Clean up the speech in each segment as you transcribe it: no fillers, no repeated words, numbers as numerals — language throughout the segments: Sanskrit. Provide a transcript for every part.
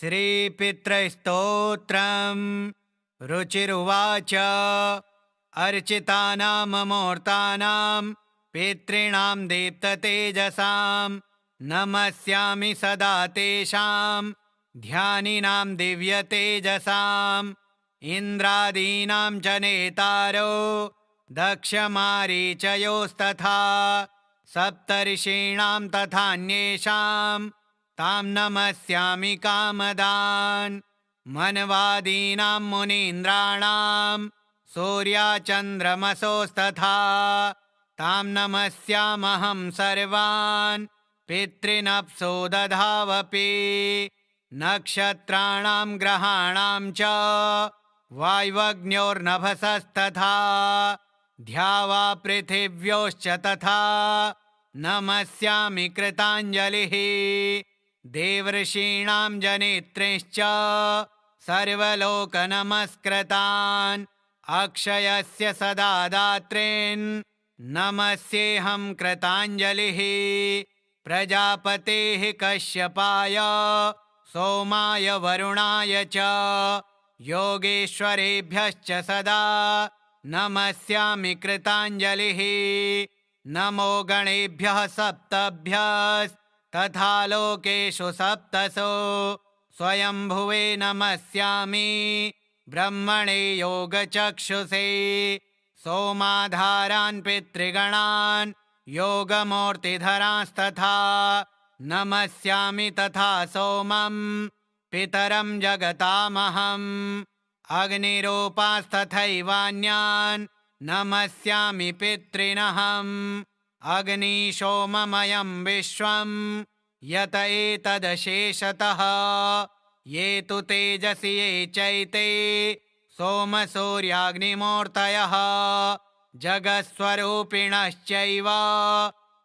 श्रीपितृस्तोत्रम् रुचिरुवाच। अर्चितानामूर्तानां पितॄणां दीप्ततेजसां नमस्यामि सदा तेषां ध्यानिनां दिव्यतेजसाम्। इन्द्रादीनां च नेतारो दक्षमारीचयोस्तथा सप्तर्षीणां तथान्येषां तां नमस्यामि कामदान्। मन्वादीनां मुनीन्द्राणां सूर्याचन्द्रमसोस्तथा तां नमस्यामहं सर्वान् पितॄनप्सु दधावपि। नक्षत्राणां ग्रहाणां च वाय्वग्न्योर्नभसस्तथा द्यावा पृथिव्योश्च तथा नमस्यामि कृताञ्जलिः। देवर्षीणां जनित्रींश्च सर्वलोकनमस्कृतान् अक्षयस्य सदा दात्रीन् नमस्येऽहं कृताञ्जलिः। प्रजापतेः कश्यपाय सोमाय वरुणाय च योगेश्वरेभ्यश्च सदा नमस्यामि कृताञ्जलिः। नमो गणेभ्यः सप्तभ्यस्तथा लोकेषु सप्तसु स्वयंभुवे नमस्यामि ब्रह्मणे योगचक्षुषे। सोमाधारान् पितृगणान् योगमूर्तिधरांस्तथा नमस्यामि तथा सोमं पितरं जगतामहम्। अग्निरूपास्तथैवान्यान् नमस्यामि पितॄनहम्। अग्निशोममयं विश्वं यत एतदशेषतः ये तु तेजसि ये चैते सोमसूर्याग्निमूर्तयः जगत्स्वरूपिणश्चैव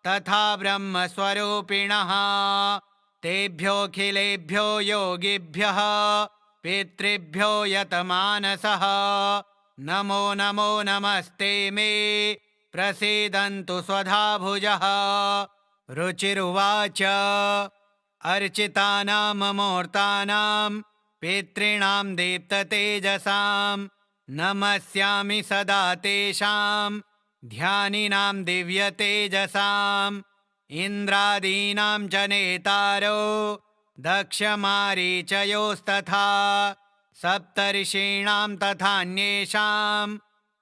तथा ब्रह्मस्वरूपिणः। तेभ्योऽखिलेभ्यो योगिभ्यः पितृभ्यो यतमानसः नमो नमो नमस्ते मे प्रसीदन्तु स्वधा भुजः। रुचिरुवाच। अर्चितानामूर्तानां पितॄणां दीप्ततेजसां नमस्यामि सदा तेषां ध्यानिनां दिव्यतेजसाम्। इन्द्रादीनां च नेतारो दक्षमारीचयोस्तथा सप्तर्षीणां तथान्येषां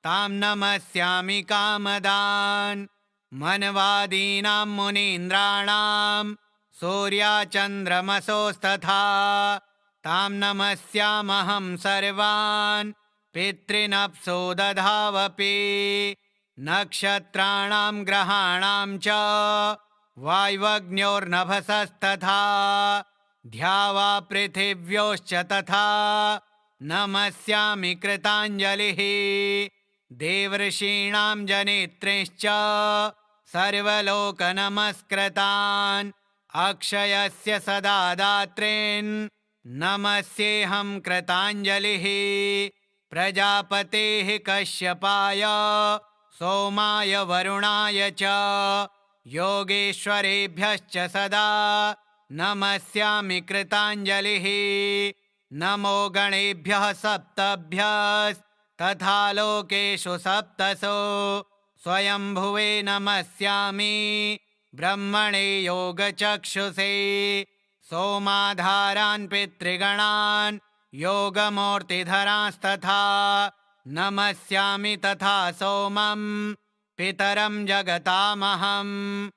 तां नमस्यामि कामदान्। मन्वादीनां मुनीन्द्राणां सूर्याचन्द्रमसोस्तथा तां नमस्यामहं सर्वान् पितॄनप्सु दधावपि। नक्षत्राणां ग्रहाणां च वाय्वग्न्योर्नभसस्तथा द्यावा पृथिव्योश्च तथा नमस्यामि कृताञ्जलिः। देवर्षीणां जनित्रींश्च सर्वलोकनमस्कृतान् अक्षयस्य सदा दात्रीन् नमस्येऽहं कृताञ्जलिः। प्रजापतेः कश्यपाय सोमाय वरुणाय च योगेश्वरेभ्यश्च सदा नमस्यामि कृताञ्जलिः। नमो गणेभ्यः सप्तभ्यस्तथा लोकेषु सप्तसु स्वयंभुवे नमस्यामि ब्रह्मणे योगचक्षुषे। सोमाधारान् पितृगणान् योगमूर्तिधरांस्तथा नमस्यामि तथा सोमं पितरं जगतामहम्।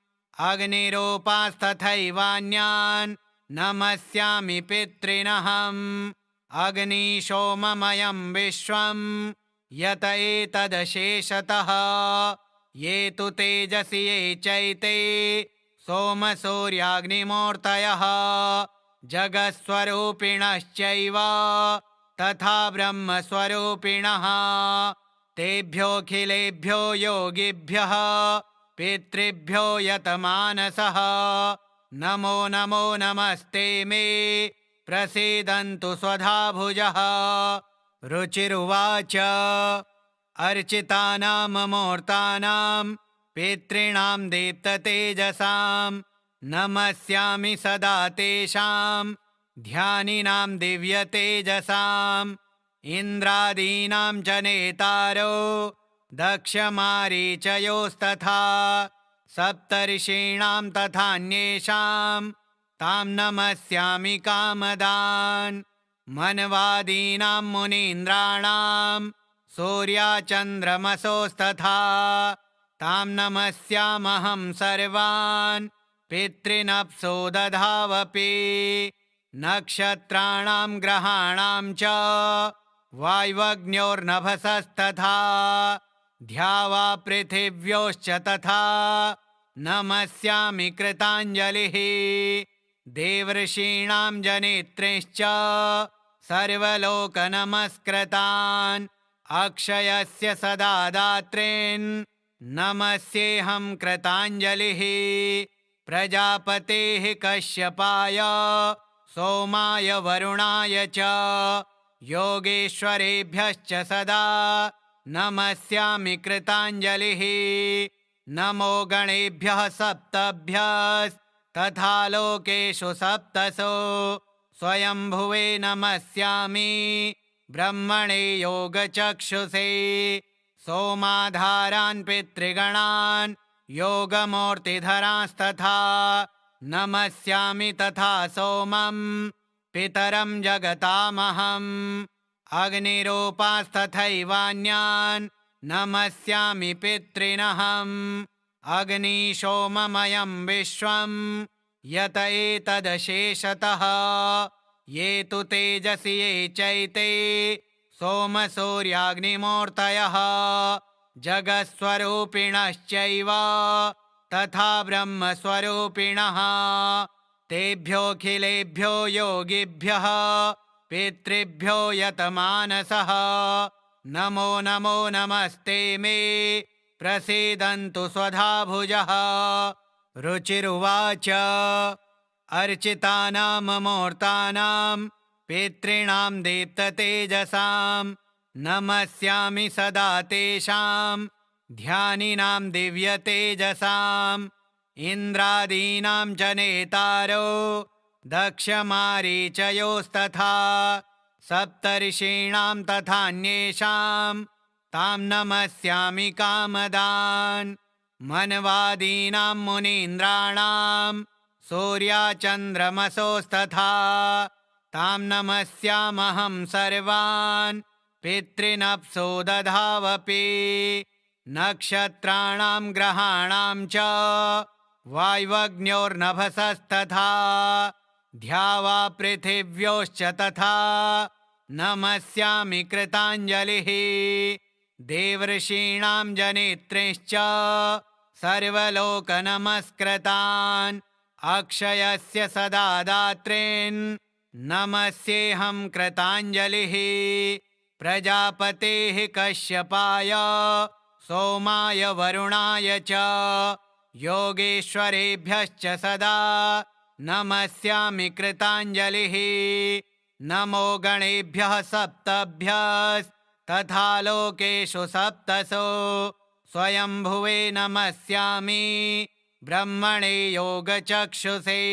अग्निरूपास्तथैवान्यान् नमस्यामि पितॄनहम्। अग्निशोममयं विश्वं यत एतदशेषतः ये तु तेजसि ये चैते सोमसूर्याग्निमूर्तयः जगत्स्वरूपिणश्चैव तथा ब्रह्मस्वरूपिणः। तेभ्योऽखिलेभ्यो योगिभ्यः पितृभ्यो यतमानसः नमो नमो नमस्ते मे प्रसीदन्तु स्वधा भुजः। रुचिरुवाच। अर्चितानामूर्तानां पितॄणां दीप्ततेजसां नमस्यामि सदा तेषां ध्यानिनां दिव्यतेजसाम् इन्द्रादीनां च नेतारो दक्षमारीचयोस्तथा सप्तर्षीणां तथान्येषां तां नमस्यामि कामदान् मनवादीनां मुनीन्द्राणां सूर्याचन्द्रमसोस्तथा तां नमस्यामहं सर्वान् पितॄनप्सो दधावपि नक्षत्राणां ग्रहाणां च वाय्वग्न्योर्नभसस्तथा द्यावा पृथिव्योश्च तथा नमस्यामि कृताञ्जलिः देवर्षीणां जनित्रींश्च सर्वलोकनमस्कृतान् अक्षयस्य सदा दात्रीन् नमस्येऽहं कृताञ्जलिः प्रजापतेः कश्यपाय सोमाय वरुणाय च योगेश्वरेभ्यश्च सदा नमस्यामि कृताञ्जलिः नमो गणेभ्यः सप्तभ्यस्तथा लोकेषु सप्तसो स्वयंभुवे नमस्यामि ब्रह्मणे योगचक्षुषे सोमाधारान् पितृगणान् योगमूर्तिधरांस्तथा नमस्यामि तथा सोमं पितरं जगतामहम् अग्निरूपास्तथैवान्यान् नमस्यामि पितॄनहम् अग्निशोममयं विश्वं यत एतदशेषतः ये तु तेजसि ये चैते सोमसूर्याग्निमूर्तयः जगत्स्वरूपिणश्चैव तथा ब्रह्मस्वरूपिणः तेभ्योऽखिलेभ्यो योगिभ्यः पितृभ्यो यतमानसः नमो नमो नमस्ते मे प्रसीदन्तु स्वधाभुजः। रुचिरुवाच अर्चितानां मूर्तानां पितॄणां दीप्ततेजसां नमस्यामि सदा तेषां ध्यानिनां दिव्यतेजसाम् इन्द्रादीनां च नेतारो दक्षमारीचयोस्तथा सप्तर्षीणां तथान्येषां तां नमस्यामि कामदान् मनवादीनां मुनीन्द्राणां सूर्याचन्द्रमसोस्तथा तां नमस्यामहं सर्वान् पितॄनप्सो दधावपि नक्षत्राणां ग्रहाणां च वाय्वग्न्योर्नभसस्तथा द्यावा पृथिव्योश्च तथा नमस्यामि कृताञ्जलिः देवर्षीणां जनित्रींश्च सर्वलोकनमस्कृतान् अक्षयस्य सदा दात्रीन् नमस्येऽहं कृताञ्जलिः प्रजापतेः कश्यपाय सोमाय वरुणाय च योगेश्वरेभ्यश्च सदा नमस्यामि कृताञ्जलिः नमो गणेभ्यः सप्तभ्यस्तथा लोकेषु सप्तसो स्वयंभुवे नमस्यामि ब्रह्मणे योगचक्षुषे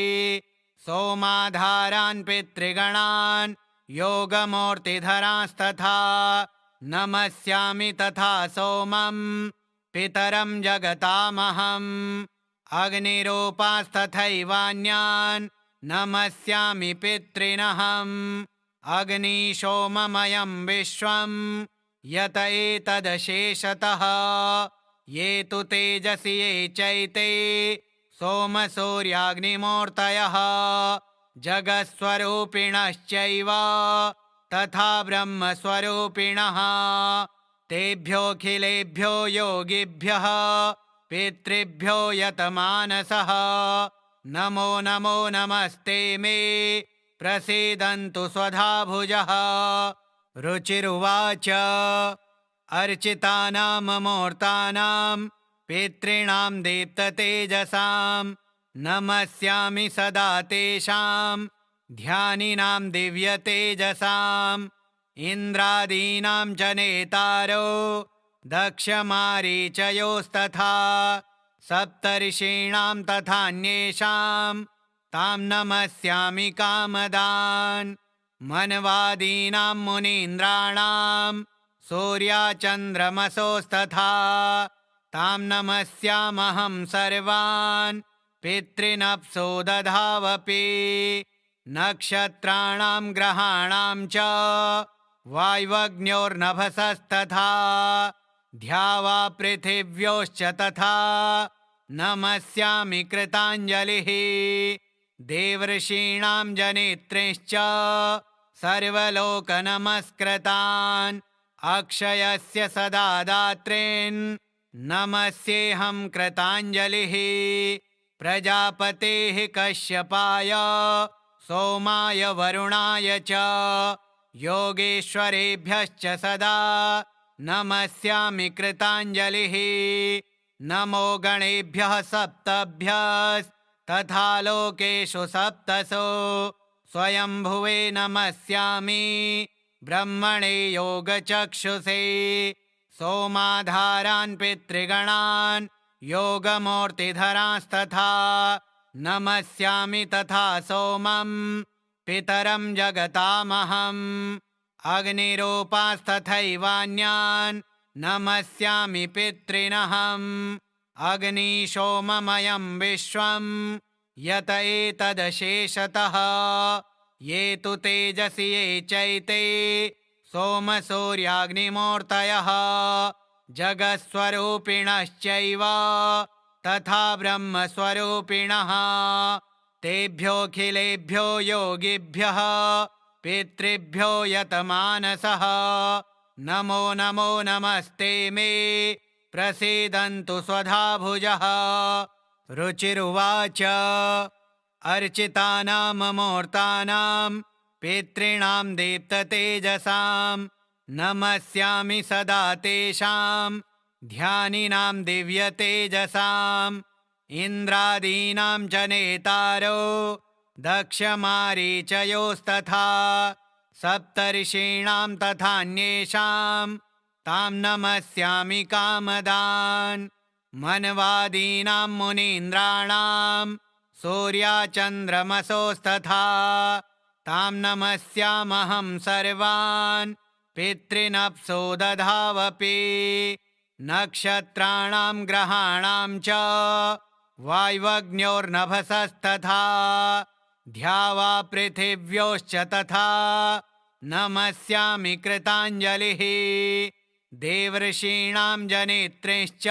सोमाधारान् पितृगणान् योगमूर्तिधरांस्तथा नमस्यामि तथा सोमं पितरं जगतामहम् अग्निरूपास्तथैवान्यान् नमस्यामि पितॄनहम् अग्निशोममयं विश्वं यत एतदशेषतः ये तु तेजसि ये चैते सोमसूर्याग्निमूर्तयः जगत्स्वरूपिणश्चैव तथा ब्रह्मस्वरूपिणः तेभ्योऽखिलेभ्यो योगिभ्यः पितृभ्यो यतमानसः नमो नमो नमस्ते मे प्रसीदन्तु स्वधाभुजः। रुचिरुवाच अर्चितानां मूर्तानां पितॄणां दीप्ततेजसां नमस्यामि सदा तेषां ध्यानिनां दिव्यतेजसाम् इन्द्रादीनां च नेतारो दक्षमारीचयोस्तथा सप्तर्षीणां तथान्येषां तां नमस्यामि कामदान् मनवादीनां मुनीन्द्राणां सूर्याचन्द्रमसोस्तथा तां नमस्यामहं सर्वान् पितॄनप्सो दधावपि नक्षत्राणां ग्रहाणां च वाय्वग्न्योर्नभसस्तथा द्यावा पृथिव्योश्च तथा नमस्यामि कृताञ्जलिः देवर्षीणां जनित्रीश्च सर्वलोकनमस्कृतान् अक्षयस्य सदा दात्रीन् नमस्येऽहं कृताञ्जलिः प्रजापतेः कश्यपाय सोमाय वरुणाय च योगेश्वरेभ्यश्च सदा नमस्यामि कृताञ्जलिः नमो गणेभ्यः सप्तभ्यस्तथा लोकेषु सप्तसो स्वयंभुवे नमस्यामि ब्रह्मणे योगचक्षुषे सोमाधारान् पितृगणान् योगमूर्तिधरांस्तथा नमस्यामि तथा सोमं पितरं जगतामहम् अग्निरूपास्तथैवान्यान् नमस्यामि पितॄनहम् अग्निशोममयं विश्वं यत एतदशेषतः ये तु तेजसि ये चैते सोमसूर्याग्निमूर्तयः जगत्स्वरूपिणश्चैव तथा ब्रह्मस्वरूपिणः तेभ्योऽखिलेभ्यो योगिभ्यः पितृभ्यो यतमानसः नमो नमो नमस्ते मे प्रसीदन्तु स्वधाभुजः रुचिरुवाच अर्चितानां मूर्तानां पितॄणां दीप्ततेजसां नमस्यामि सदा तेषां ध्यानिनां दिव्यतेजसाम् इन्द्रादीनां च नेतारो दक्षमारीचयोस्तथा सप्तर्षीणां तथान्येषां तां नमस्यामि कामदान् मनवादीनां मुनीन्द्राणां सूर्याचन्द्रमसोस्तथा तां नमस्यामहं सर्वान् पितॄनप्सो दधावपि नक्षत्राणां ग्रहाणां च वाय्वग्न्योर्नभसस्तथा द्यावा पृथिव्योश्च तथा नमस्यामि कृताञ्जलिः देवर्षीणां जनित्रीश्च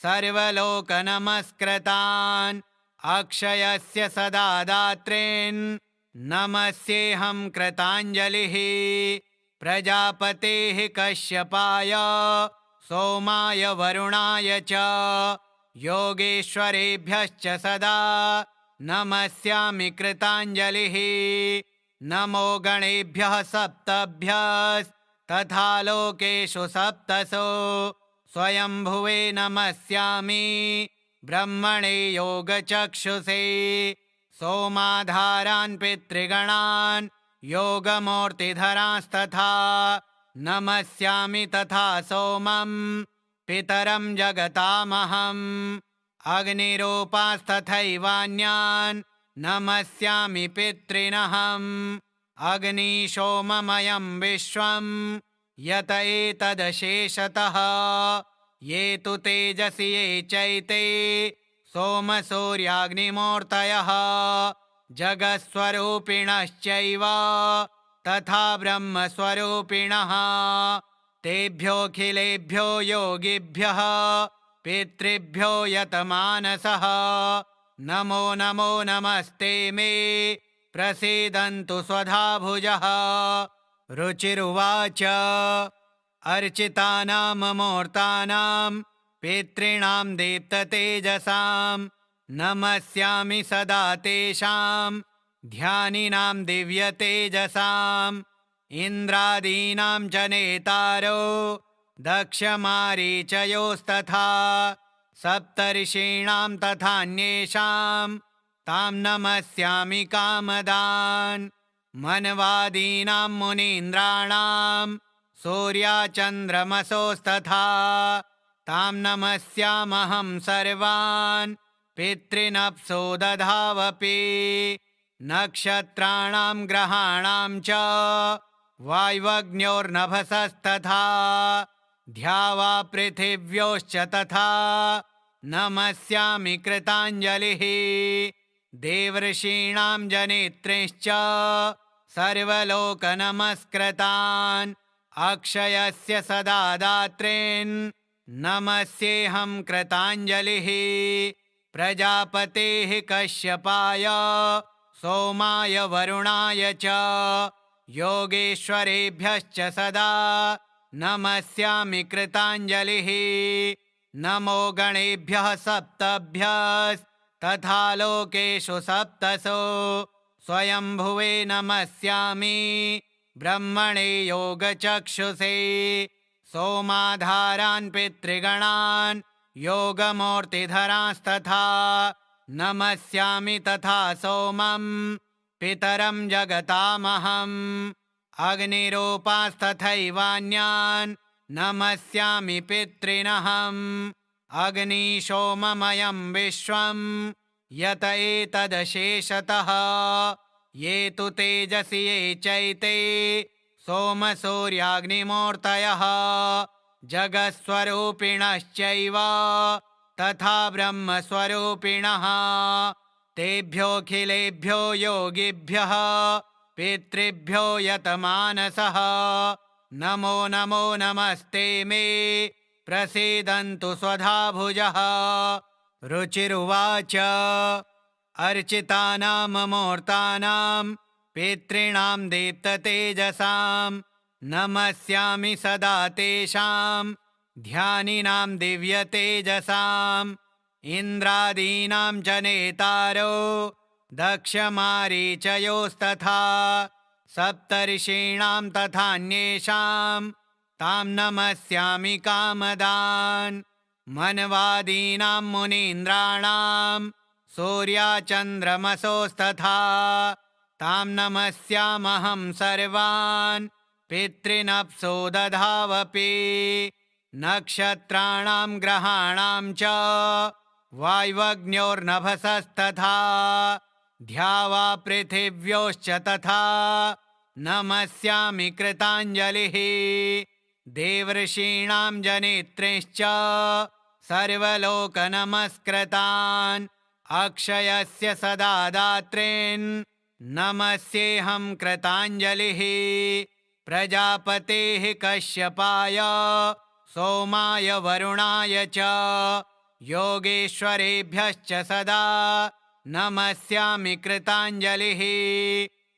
सर्वलोकनमस्कृतान् अक्षयस्य सदा दात्रीन् नमस्येऽहं कृताञ्जलिः प्रजापतेः कश्यपाय सोमाय वरुणाय च योगेश्वरेभ्यश्च सदा नमस्यामि कृताञ्जलिः नमो गणेभ्यः सप्तभ्यस्तथा लोकेषु सप्तसो स्वयंभुवे नमस्यामि ब्रह्मणे योगचक्षुषे सोमाधारान् पितृगणान् योगमूर्तिधरांस्तथा नमस्यामि तथा सोमं पितरं जगतामहम् अग्निरूपास्तथैवान्यान् नमस्यामि पितॄनहम् अग्निशोममयं विश्वं यत एतदशेषतः ये तु तेजसि ये चैते सोमसूर्याग्निमूर्तयः जगत्स्वरूपिणश्चैव तथा ब्रह्मस्वरूपिणः तेभ्योऽखिलेभ्यो योगिभ्यः पितृभ्यो यतमानसः नमो नमो नमस्ते मे प्रसीदन्तु स्वधाभुजः रुचिरुवाच अर्चितानां मूर्तानां पितॄणां दीप्ततेजसां नमस्यामि सदा तेषां ध्यानिनां दिव्यतेजसाम् इन्द्रादीनां च नेतारो दक्षमारीचयोस्तथा सप्तर्षीणां तथान्येषां तां नमस्यामि कामदान् मनवादीनां मुनीन्द्राणां सूर्याचन्द्रमसोस्तथा तां नमस्यामहं सर्वान् पितॄनप्सो दधावपि नक्षत्राणां ग्रहाणां च वाय्वग्न्योर्नभसस्तथा द्यावा पृथिव्योश्च तथा नमस्यामि कृताञ्जलिः देवर्षीणां जनित्रींश्च सर्वलोकनमस्कृतान् अक्षयस्य सदा दात्रीन् नमस्येऽहं कृताञ्जलिः प्रजापतेः कश्यपाय सोमाय वरुणाय च योगेश्वरेभ्यश्च सदा नमस्यामि कृताञ्जलिः नमो गणेभ्यः सप्तभ्यस्तथा लोकेषु सप्तसो स्वयंभुवे नमस्यामि ब्रह्मणे योगचक्षुषे सोमाधारान् पितृगणान् योगमूर्तिधरांस्तथा नमस्यामि तथा सोमं पितरं जगतामहम् अग्निरूपास्तथैवान्यान् नमस्यामि पितॄनहम् अग्निशोममयं विश्वं यत एतदशेषतः ये तु तेजसि ये चैते सोमसूर्याग्निमूर्तयः जगत्स्वरूपिणश्चैव तथा ब्रह्मस्वरूपिणः तेभ्योऽखिलेभ्यो योगिभ्यः पितृभ्यो यतमानसः नमो नमो नमस्ते मे प्रसीदन्तु स्वधाभुजः रुचिरुवाच अर्चितानामूर्तानां पितॄणां दीप्ततेजसां नमस्यामि सदा तेषां ध्यानिनां दिव्यतेजसाम् इन्द्रादीनां च नेतारो दक्षमारीचयोस्तथा सप्तर्षीणां तथान्येषां तां नमस्यामि कामदान् मनवादीनां मुनीन्द्राणां सूर्याचन्द्रमसोस्तथा तां नमस्यामहं सर्वान् पितॄनप्सो दधावपि नक्षत्राणां ग्रहाणां च वाय्वग्न्योर्नभसस्तथा द्यावा पृथिव्योश्च तथा नमस्यामि कृताञ्जलिः देवर्षीणां जनित्रींश्च सर्वलोकनमस्कृतान् अक्षयस्य सदा दात्रीन् नमस्येऽहं कृताञ्जलिः प्रजापतेः कश्यपाय सोमाय वरुणाय च योगेश्वरेभ्यश्च सदा नमस्यामि कृताञ्जलिः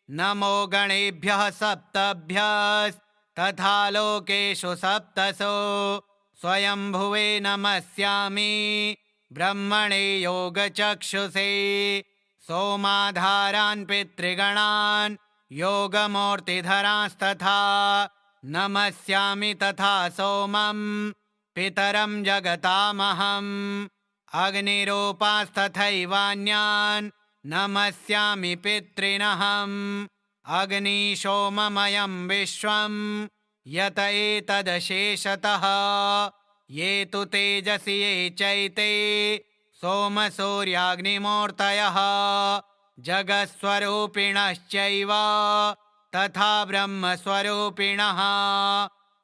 नमो गणेभ्यः सप्तभ्यस्तथा लोकेषु सप्तसो स्वयंभुवे नमस्यामि ब्रह्मणे योगचक्षुषे सोमाधारान् पितृगणान् योगमूर्तिधरांस्तथा नमस्यामि तथा सोमं पितरं जगतामहम् अग्निरूपास्तथैवान्यान् नमस्यामि पितॄनहम् अग्निशोममयं विश्वं यत एतदशेषतः ये तु तेजसि ये चैते सोमसूर्याग्निमूर्तयः जगत्स्वरूपिणश्चैव तथा ब्रह्मस्वरूपिणः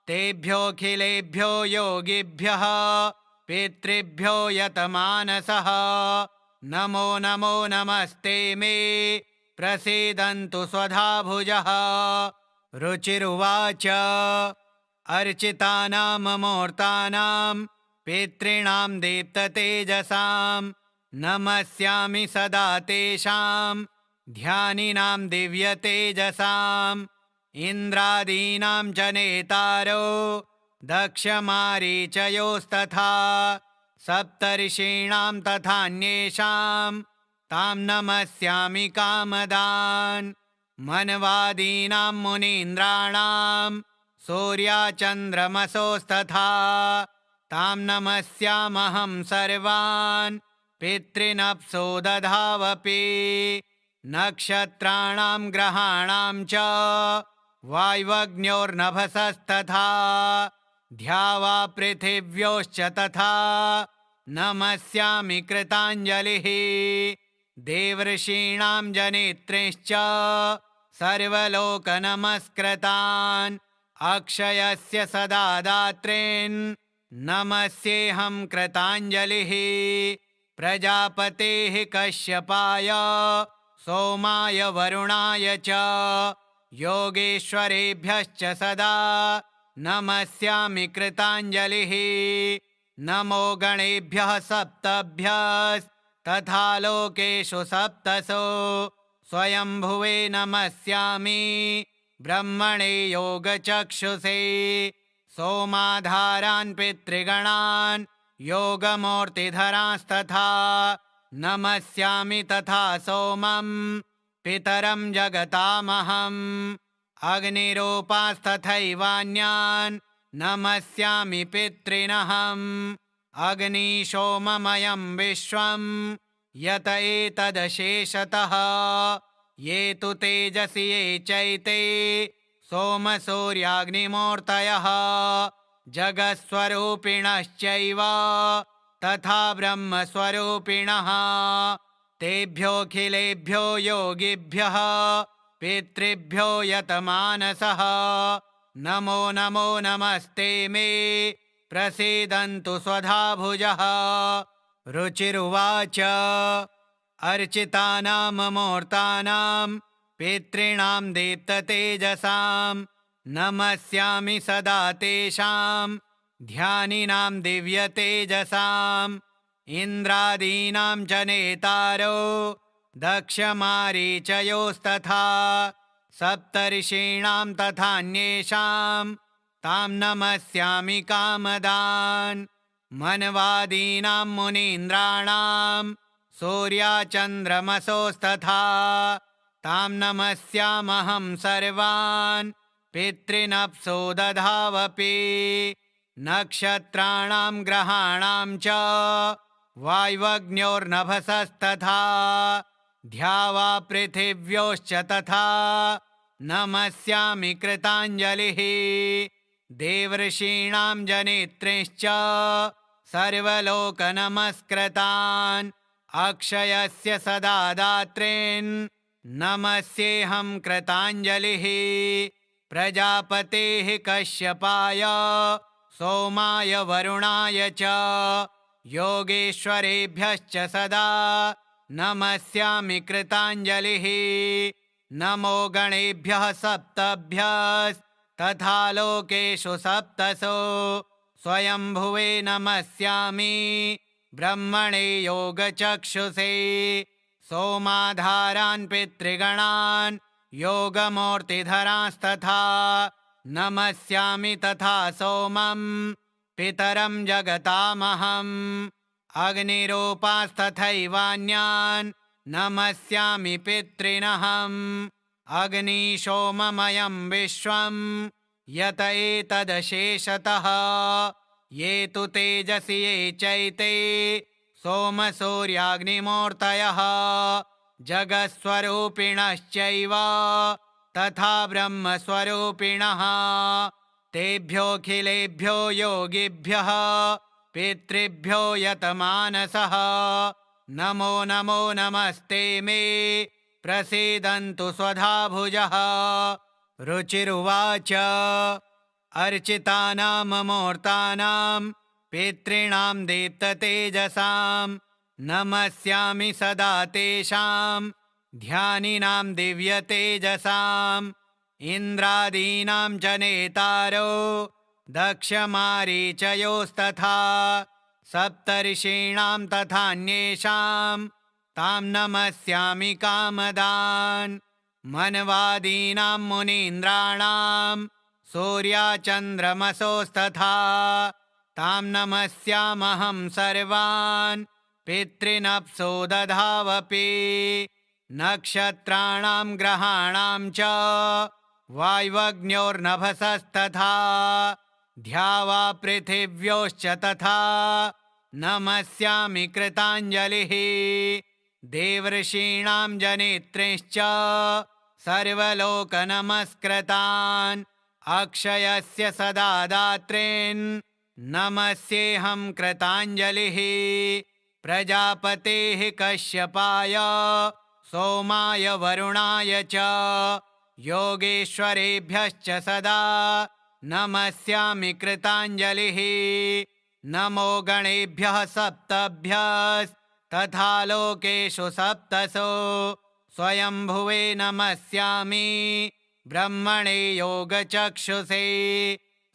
तेभ्योऽखिलेभ्यो योगिभ्यः पितृभ्यो यतमानसः नमो नमो नमस्ते मे प्रसीदन्तु स्वधाभुजः रुचिरुवाच अर्चितानामूर्तानां पितॄणां दीप्ततेजसां नमस्यामि सदा तेषां ध्यानिनां दिव्यतेजसाम् इन्द्रादीनां च नेतारो दक्षमारीचयोस्तथा सप्तर्षीणां तथान्येषां तां नमस्यामि कामदान् मनवादीनां मुनीन्द्राणां सूर्याचन्द्रमसोस्तथा तां नमस्यामहं सर्वान् पितॄनप्सो दधावपि नक्षत्राणां ग्रहाणां च वाय्वग्न्योर्नभसस्तथा द्यावा पृथिव्योश्च तथा नमस्यामि कृताञ्जलिः देवर्षीणां जनेत्रिंश्च सर्वलोकनमस्कृतान् अक्षयस्य सदा दात्रीन् नमस्येऽहं कृताञ्जलिः प्रजापतेः कश्यपाय सोमाय वरुणाय च योगेश्वरेभ्यश्च सदा नमस्यामि कृताञ्जलिः नमो गणेभ्यः सप्तभ्यस्तथा लोकेषु सप्तसो स्वयंभुवे नमस्यामि ब्रह्मणे योगचक्षुषे सोमाधारान् पितृगणान् योगमूर्तिधरांस्तथा नमस्यामि तथा सोमं पितरं जगतामहम् अग्निरूपास्तथैवान्यान् नमस्यामि पितॄनहम् अग्निशोममयं विश्वं यत एतदशेषतः ये तु तेजसि ये चैते सोमसूर्याग्निमूर्तयः जगत्स्वरूपिणश्चैव तथा ब्रह्मस्वरूपिणः तेभ्योऽखिलेभ्यो योगिभ्यः पितृभ्यो यतमानसः नमो नमो नमस्ते मे प्रसीदन्तु स्वधाभुजः रुचिरुवाच अर्चितानां मूर्तानां पितॄणां दीप्ततेजसां नमस्यामि सदा तेषां ध्यानिनां दिव्यतेजसाम् इन्द्रादीनां च नेतारो दक्षमारीचयोस्तथा सप्तर्षीणां तथान्येषां तां नमस्यामि कामदान् मनवादीनां मुनीन्द्राणां सूर्याचन्द्रमसोस्तथा तां नमस्यामहं सर्वान् पितॄनप्सो दधावपि नक्षत्राणां ग्रहाणां च वाय्वग्न्योर्नभसस्तथा ध्यावा पृथिव्योश्च तथा नमस्यामि कृताञ्जलिः देवर्षीणां जनेत्रिंश्च सर्वलोकनमस्कृतान् अक्षयस्य सदा दात्रीन् नमस्येऽहं कृताञ्जलिः प्रजापतेः कश्यपाय सोमाय वरुणाय च योगेश्वरेभ्यश्च सदा नमस्यामि कृताञ्जलिः नमो गणेभ्यः सप्तभ्यस्तथा लोकेषु सप्तसो स्वयंभुवे नमस्यामि ब्रह्मणे योगचक्षुषे सोमाधारान् पितृगणान् योगमूर्तिधरांस्तथा नमस्यामि तथा सोमं पितरं जगतामहम् अग्निरूपास्तथैवान्यान् नमस्यामि पितॄनहम् अग्निशोममयं विश्वं यत एतदशेषतः ये तु तेजसि ये चैते सोमसूर्याग्निमूर्तयः जगत्स्वरूपिणश्चैव तथा ब्रह्मस्वरूपिणः तेभ्योऽखिलेभ्यो योगिभ्यः पितृभ्यो यतमानसः नमो नमो नमस्ते मे प्रसीदन्तु स्वधाभुजः रुचिरुवाच अर्चितानां मूर्तानां पितॄणां दीप्ततेजसां नमस्यामि सदा तेषां ध्यानिनां दिव्यतेजसाम् इन्द्रादीनां च नेतारो दक्षमारीचयोस्तथा सप्तर्षीणां तथान्येषां तां नमस्यामि कामदान् मनवादीनां मुनीन्द्राणां सूर्याचन्द्रमसोस्तथा तां नमस्यामहं सर्वान् पितॄनप्सो दधावपि नक्षत्राणां ग्रहाणां च वाय्वग्न्योर्नभसस्तथा ध्यावा पृथिव्योश्च तथा नमस्यामि कृताञ्जलिः देवर्षीणां जनेत्रिंश्च सर्वलोकनमस्कृतान् अक्षयस्य सदा दात्रीन् नमस्येऽहं कृताञ्जलिः प्रजापतेः कश्यपाय सोमाय वरुणाय च योगेश्वरेभ्यश्च सदा नमस्यामि कृताञ्जलिः नमो गणेभ्यः सप्तभ्यस्तथा लोकेषु सप्तसो स्वयंभुवे नमस्यामि ब्रह्मणे योगचक्षुषे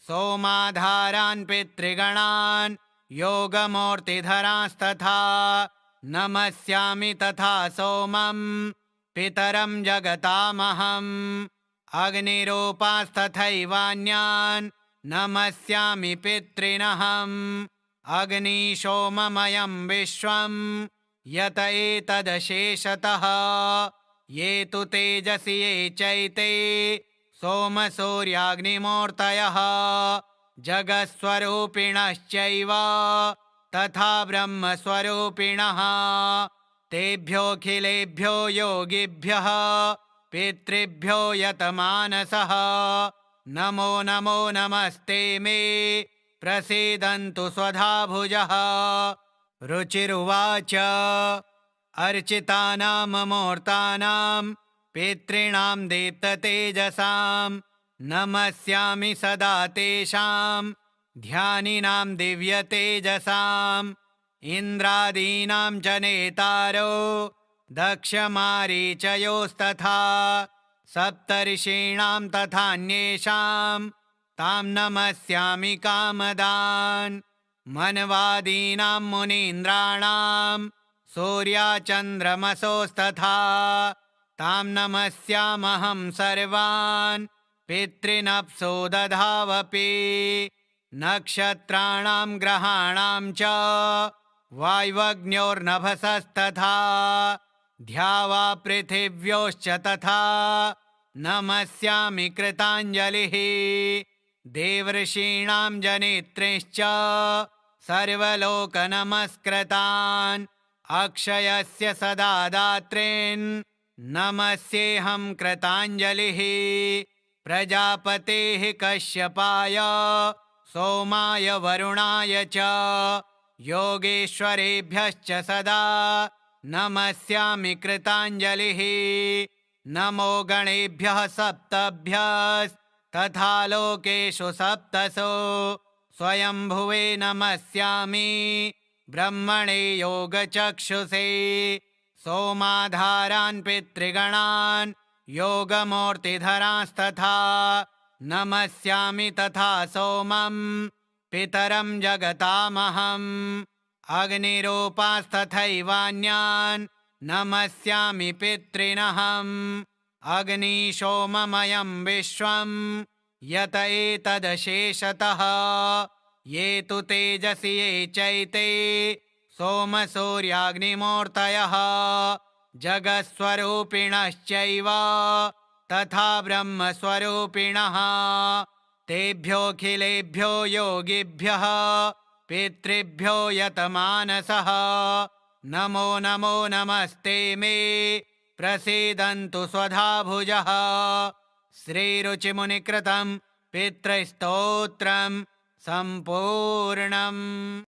सोमाधारान् पितृगणान् योगमूर्तिधरांस्तथा नमस्यामि तथा सोमं पितरं जगतामहम् अग्निरूपास्तथैवान्यान् नमस्यामि पितॄनहम् अग्निशोममयं विश्वं यत एतदशेषतः ये तु तेजसि ये चैते सोमसूर्याग्निमूर्तयः जगत्स्वरूपिणश्चैव तथा ब्रह्मस्वरूपिणः तेभ्योऽखिलेभ्यो योगिभ्यः पितृभ्यो यतमानसः नमो नमो नमस्ते मे प्रसीदन्तु स्वधाभुजः। रुचिरुवाच अर्चितानामूर्तानां पितॄणां दीप्ततेजसां नमस्यामि सदा तेषां ध्यानिनां दिव्यतेजसाम् इन्द्रादीनां च नेतारो दक्षमारीचयोस्तथा सप्तर्षीणां तथान्येषां तां नमस्यामि कामदान् मनवादीनां मुनीन्द्राणां सूर्याचन्द्रमसोस्तथा तां नमस्यामहं सर्वान् पितॄनप्सु दधावपि नक्षत्राणां ग्रहाणां च वाय्वग्न्योर्नभसस्तथा द्यावा पृथिव्योश्च तथा नमस्यामि कृताञ्जलिः देवर्षीणां जनित्रींश्च सर्वलोकनमस्कृतान् अक्षयस्य सदा दात्रीन् नमस्येऽहं कृताञ्जलिः प्रजापतेः कश्यपाय सोमाय वरुणाय च योगेश्वरेभ्यश्च सदा नमस्यामि कृताञ्जलिः नमो गणेभ्यः सप्तभ्यस्तथा लोकेषु सप्तसो स्वयंभुवे नमस्यामि ब्रह्मणे योगचक्षुषे सोमाधारान् पितृगणान् योगमूर्तिधरांस्तथा नमस्यामि तथा सोमं पितरं जगतामहम् अग्निरूपास्तथैवान्यान् नमस्यामि पितॄनहम् अग्निशोममयं विश्वं यत एतदशेषतः ये तु तेजसि ये चैते सोमसूर्याग्निमूर्तयः जगत्स्वरूपिणश्चैव तथा ब्रह्मस्वरूपिणः तेभ्योऽखिलेभ्यो योगिभ्यः पितृभ्यो यतमानसः नमो नमो नमस्ते मे प्रसीदन्तु स्वधाभुजः। श्रीरुचिमुनिकृतं पितृस्तोत्रं सम्पूर्णम्।